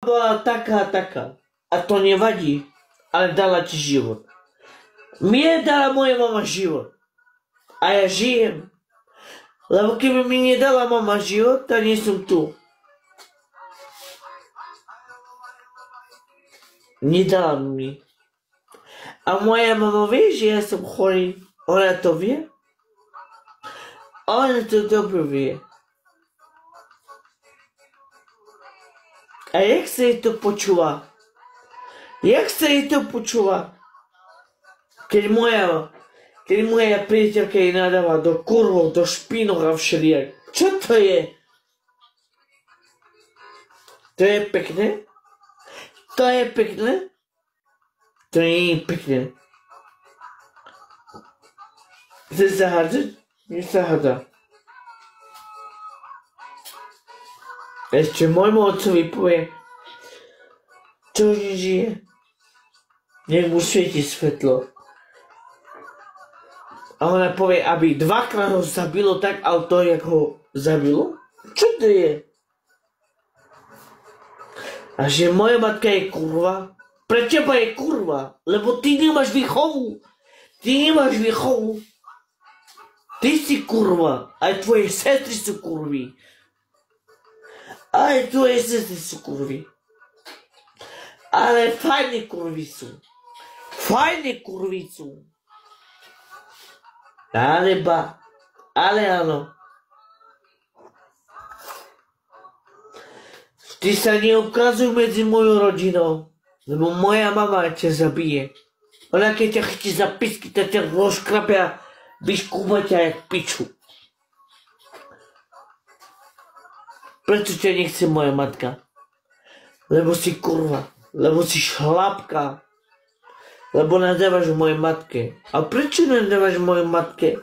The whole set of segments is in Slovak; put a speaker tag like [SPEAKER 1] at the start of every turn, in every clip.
[SPEAKER 1] bola taká a taká. A to nevadí, ale dala ti život. Mne dala moja mama život. A ja žijem. Lebo keby mi nedala mama život, tak nie som tu. Nedala mi. A moja mama vie, že ja som chorý. Ona to vie? Ona to dobre vie. A jak sa jej to počúva? Jak sa jej to počúva? Keď moja priateľka jej nadáva do kurvov, do špinov a všelijak. Čo to je? To je pekné? To je pekné? To nie je pekné. Chce sa hádzať? Nech sa hádza. Ešte môjmu otcovi povie, čo žije. Nech mu svieti svetlo. A ona povie, aby dvakrát ho zabilo tak auto, jak ho zabilo? Čo to je? A že moja matka je kurva? Pre teba je kurva, lebo ty nemáš výchovu. Ty nemáš výchovu. Ty si kurva, aj tvoje sestry sú kurvy. Aj tvoje sestry sú kurvy. Ale fajné kurvy sú. Fajné kurvy sú. Ale áno. Ty sa neukazuj medzi mojou rodinou, lebo moja mama ťa zabije. Ona keď ťa chytí za pisky, tak ťa rozkrape a vyškúba ťa jak piču. Prečo ťa nechce moja matka? Lebo si kurva, lebo si šlapka. Lebo nadávaš mojej matke. A prečo nadávaš mojej matke?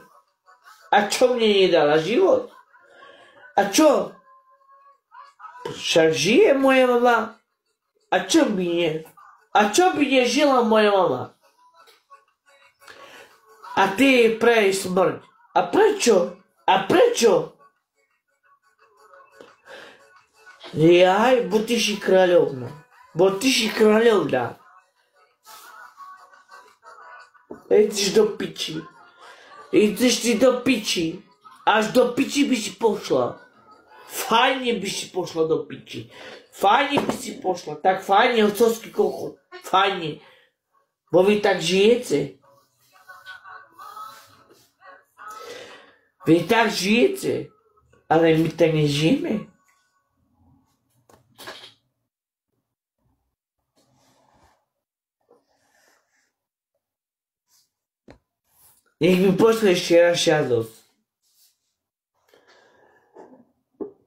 [SPEAKER 1] A čo mne nedala? Život? A čo? Však žije moja mama. A čo by nie? A čo by nežila moja mama? A ty jej preješ smrť. A prečo? A prečo? Jaj, bo ty si kráľovna. Bo ty si kráľovna. Ideš do piči. Ideš ty do piči. Až do piči by si pošla. Fajne by si pošla do piči. Fajne by si pošla. Tak fajne, otcovský kochot. Fajne. Bo vy tak žijete. Vy tak žijete. Ale my tak nežijeme. Nech mi pošle ešte raz žiadosť.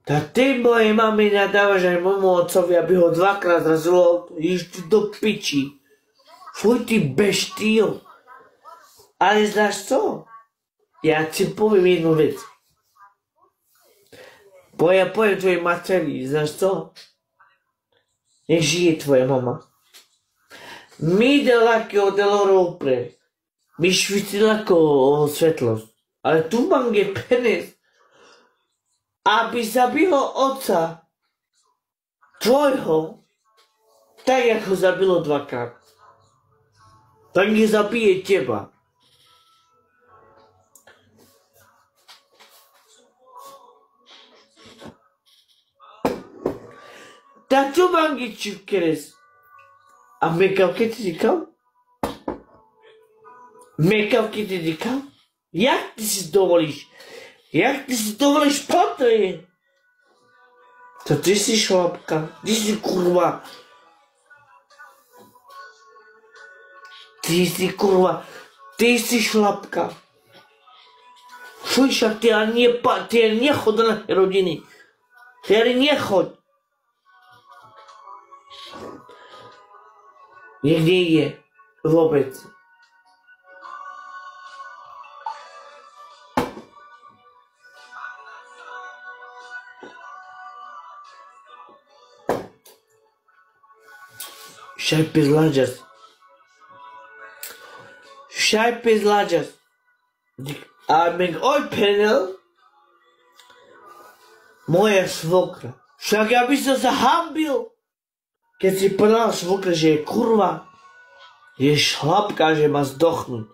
[SPEAKER 1] Tak ty mojej mami nadávaš aj môjmu otcovi, aby ho dvakrát zrazilo, ideš ty do piči. Fuj ty beštio. Ale znáš co? Ja ti poviem jednu vec. Ja poviem tvojej materi, znáš co? Nech žije tvoja mama. Mi dala che della rompre. Mi svítila ako svetlosť. Ale tu mám je penis, aby zabilo otca tvojho, tak jak ho zabilo dvakrát. Tak nech zabije teba. Tak tu mám je čivkeres. A mekavke ti říkal? Mekavky ty říkal? Jak ty si dovolíš? Jak ty si dovolíš patry? To ty si šlapka, ty si kurva. Ty si kurva, ty si šlapka. Však ty ani nechod na rodiny. Ty ani nechod. Niekde je vôbec. Šajpy zlaďas. Šajpy zlaďas. A meg ojpenil moja svokra. Však ja by som sa hambil. Keď si povedal svokre, že je kurva, je šlapka, že má zdochnúť.